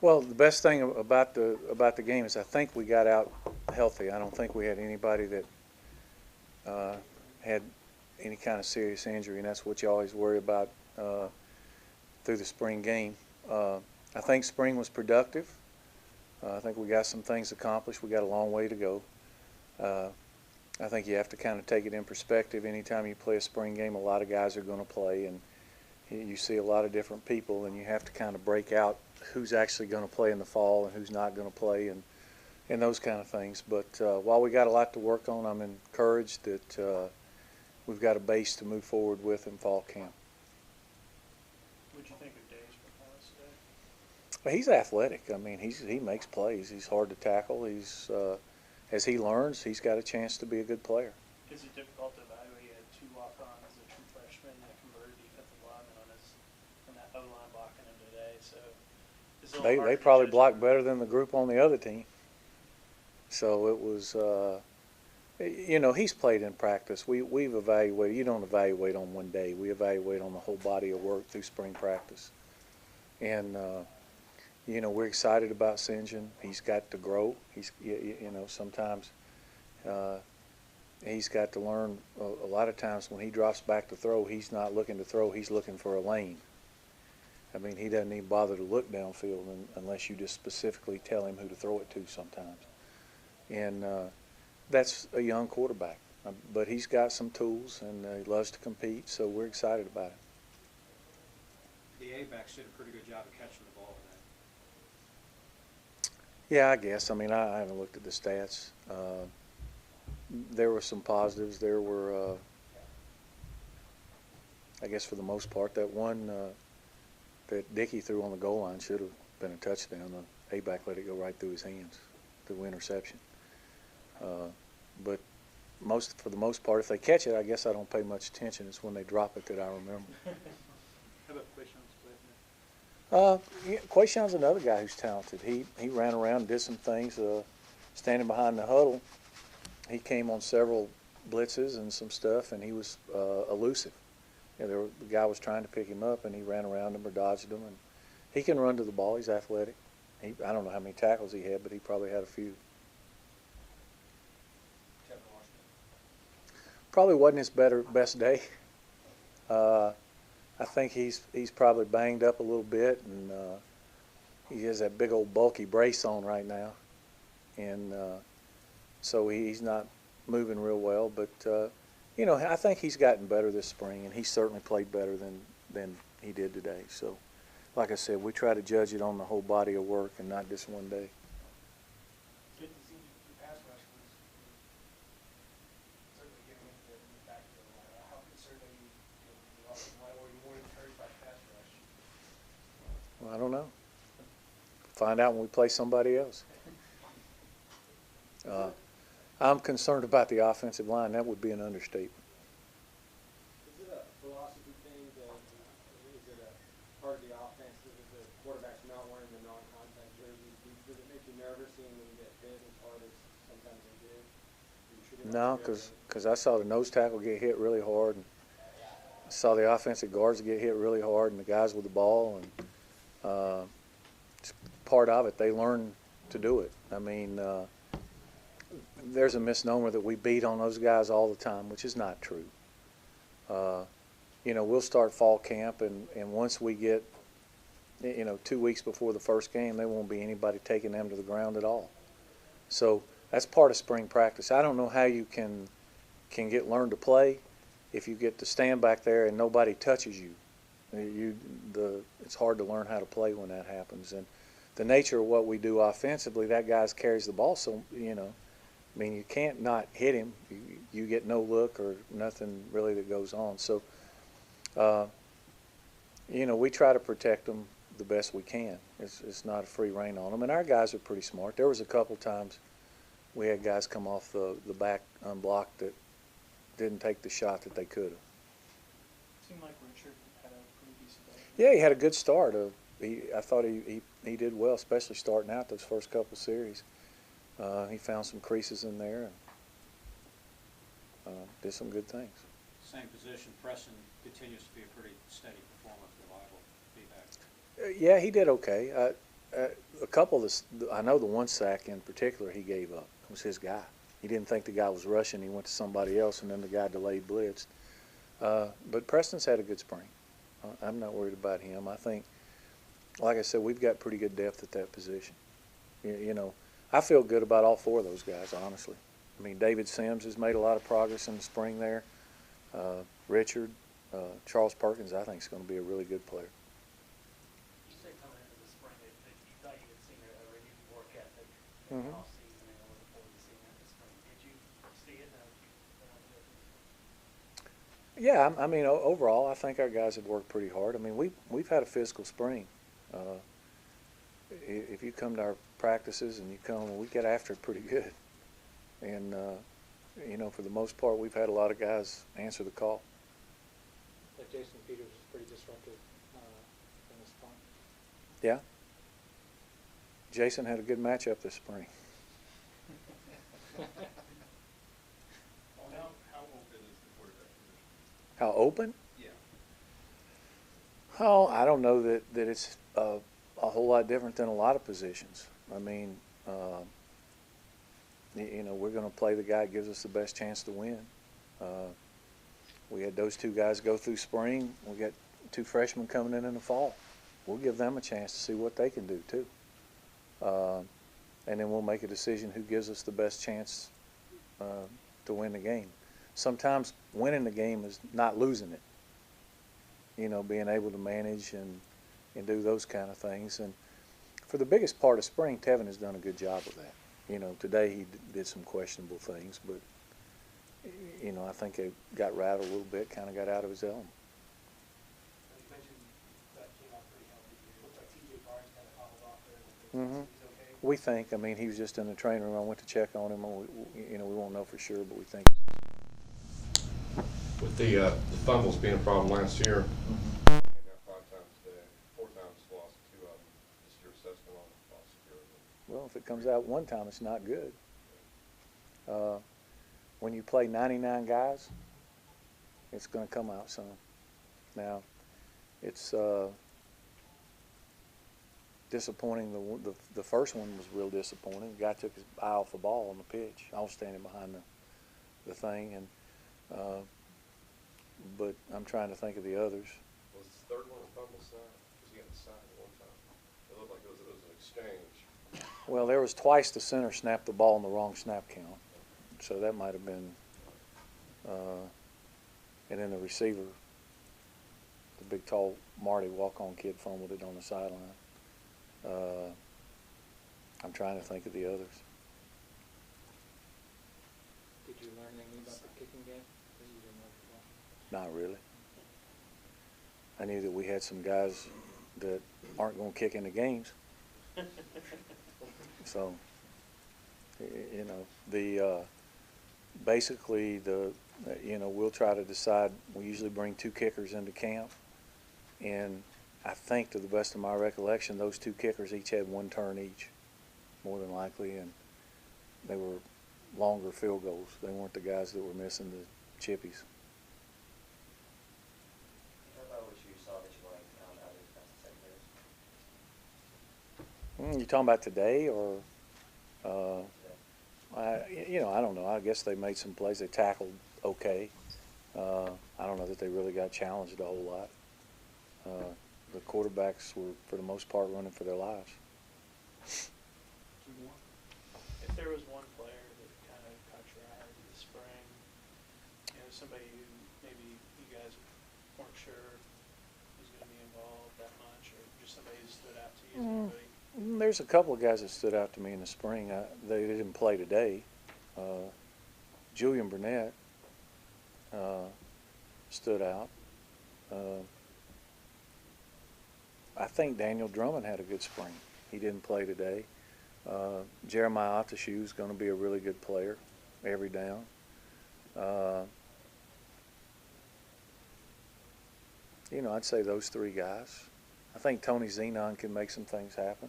Well, the best thing about the game is I think we got out healthy. I don't think we had anybody that had any kind of serious injury, and that's what you always worry about through the spring game. I think spring was productive. I think we got some things accomplished. We got a long way to go. I think you have to kind of take it in perspective. Anytime you play a spring game, a lot of guys are going to play, and you see a lot of different people, and you have to kind of break out who's actually going to play in the fall and who's not going to play, and those kind of things. But while we got a lot to work on, I'm encouraged that we've got a base to move forward with in fall camp. What do you think of Dave's performance today? He's athletic. I mean, he makes plays. He's hard to tackle. He's as he learns, he's got a chance to be a good player. Is it difficult to evaluate? He had 2 walk-ons as a true freshman and a converted defensive lineman on that O-line blocking him today. So it's a little hard They to probably judge blocked him. better than the group on the other team. So it was, you know, he's played in practice. We've evaluated. You don't evaluate on one day. We evaluate on the whole body of work through spring practice. And, you know, we're excited about St. John. He's got to grow. You know, sometimes he's got to learn. A lot of times when he drops back to throw, he's not looking to throw. He's looking for a lane. I mean, he doesn't even bother to look downfield unless you just specifically tell him who to throw it to sometimes. And that's a young quarterback. But he's got some tools, and he loves to compete, so we're excited about it. The A-backs did a pretty good job of catching the ball today. Yeah, I guess. I mean, I haven't looked at the stats. There were some positives. There were, I guess for the most part, that one that Dickey threw on the goal line should have been a touchdown. The A-back let it go right through his hands, through interception. But for the most part, if they catch it, I guess I don't pay much attention. It's when they drop it that I remember. How about Quayshon's play? Quayshon's another guy who's talented. He ran around and did some things, standing behind the huddle. He came on several blitzes and some stuff, and he was elusive. You know, the guy was trying to pick him up, and he ran around him or dodged him. And he can run to the ball. He's athletic. I don't know how many tackles he had, but he probably had a few. Kevin Washington. Probably wasn't his best day. I think he's probably banged up a little bit, and he has that big old bulky brace on right now, and so he's not moving real well. But you know, I think he's gotten better this spring, and he certainly played better than he did today. So, like I said, we try to judge it on the whole body of work and not just one day. Good to see the pass rush was certainly getting into the backfield. How concerned are you in the offensive line, or are you more encouraged by pass rush? Well, I don't know. Find out when we play somebody else. I'm concerned about the offensive line. That would be an understatement. Is it a philosophy thing that is it a part of the offense that the quarterbacks not wearing the non-contact jerseys? Does it make you nervous seeing them get hit as hard as sometimes they do? No, because I saw the nose tackle get hit really hard, and I saw the offensive guards get hit really hard, and the guys with the ball, and it's part of it. They learn to do it. I mean, there's a misnomer that we beat on those guys all the time, which is not true. You know, we'll start fall camp, and once we get, you know, 2 weeks before the first game, there won't be anybody taking them to the ground at all. So that's part of spring practice. I don't know how you can learn to play if you get to stand back there and nobody touches you. It's hard to learn how to play when that happens. And the nature of what we do offensively, that guy carries the ball, so, you know, I mean, you can't not hit him. You get no look or nothing really that goes on. So, you know, we try to protect them the best we can. It's not a free rein on them. And our guys are pretty smart. There was a couple times we had guys come off the back unblocked that didn't take the shot that they could have. Seemed like Richard had a pretty decent day. Yeah, he had a good start. I thought he did well, especially starting out those first couple of series. He found some creases in there and did some good things. Same position, Preston continues to be a pretty steady performer, reliable feedback. Yeah, he did okay. A couple of I know the one sack in particular he gave up was his guy. He didn't think the guy was rushing. He went to somebody else, and then the guy delayed blitzed. But Preston's had a good spring. I'm not worried about him. I think, like I said, we've got pretty good depth at that position. You know, I feel good about all four of those guys, honestly. I mean, David Sims has made a lot of progress in the spring there. Richard, Charles Perkins, I think is going to be a really good player. You said coming into the spring that you thought you had seen a renewed work ethic in Mhm. the offseason and looking forward to seeing that this spring. Did you see it? Yeah, I mean, overall, I think our guys have worked pretty hard. I mean, we've had a physical spring. If you come to our practices and we get after it pretty good. And, you know, for the most part, we've had a lot of guys answer the call. Like Jason Peters was pretty disruptive in the spring. Yeah. Jason had a good matchup this spring. How open is the quarterback position? How open? Yeah. Oh, I don't know that it's a whole lot different than a lot of positions. I mean, you know, we're going to play the guy that gives us the best chance to win. We had those two guys go through spring. We got two freshmen coming in the fall. We'll give them a chance to see what they can do too. And then we'll make a decision who gives us the best chance to win the game. Sometimes winning the game is not losing it. You know, being able to manage and do those kind of things. And for the biggest part of spring, Tevin has done a good job of that. You know, today he did some questionable things, but, you know, I think he got rattled a little bit, kind of got out of his element. You mentioned that came out pretty healthy. It looked like TJ Barnes kind of hobbled off there. Mhm. He's okay. We think, I mean, he was just in the training room. I went to check on him. You know, we won't know for sure, but we think. With the fumbles being a problem last year, Mm-hmm. came out 5 times today, 4 times lost, 2 of them. Just your assessment on ball security. Well, if it comes out one time, it's not good. When you play 99 guys, it's going to come out some. Now, it's disappointing. The first one was real disappointing. The guy took his eye off the ball on the pitch. I was standing behind the thing, and but I'm trying to think of the others. Was the third one a fumble snap? Because he got the sack at one time. It looked like it was an exchange. Well, there was twice the center snapped the ball in the wrong snap count, so that might have been. And then the receiver, the big tall Marty walk-on kid, fumbled it on the sideline. I'm trying to think of the others. Did you learn anything about the kicking game that you didn't know before? Not really. I knew that we had some guys that aren't going to kick in the games. So, you know, basically you know, we'll try to decide. We usually bring 2 kickers into camp, and I think, to the best of my recollection, those 2 kickers each had 1 turn each, more than likely, and they were longer field goals. They weren't the guys that were missing the chippies. Talk about what you saw that you liked out of the defensive secondary. You talking about today, or? Today. You know, I don't know. I guess they made some plays. They tackled okay. I don't know that they really got challenged a whole lot. The quarterbacks were, for the most part, running for their lives. If there was one player that kind of caught your eye this spring, you know, somebody who maybe you guys weren't sure was going to be involved that much, or just somebody who stood out to you? Anybody? There's a couple of guys that stood out to me in the spring. They didn't play today. Julian Burnett stood out. I think Daniel Drummond had a good spring. He didn't play today. Jeremiah Atashu is going to be a really good player every down. You know, I'd say those 3 guys. I think Tony Zenon can make some things happen.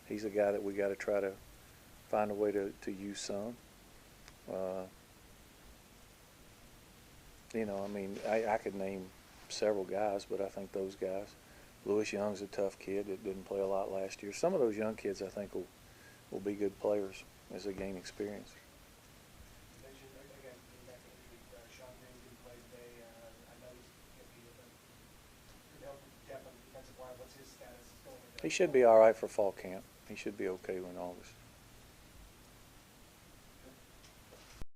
He's a guy that we got to try to find a way to use some. You know, I mean, I could name several guys, but I think those guys. Lewis Young's a tough kid that didn't play a lot last year. Some of those young kids, I think, will be good players as they gain experience. You mentioned, again, getting back to injury, Sean Green didn't play today. I know he's going to be could help depth on the defensive line. What's his status going into? He should be all right for fall camp. He should be okay in August.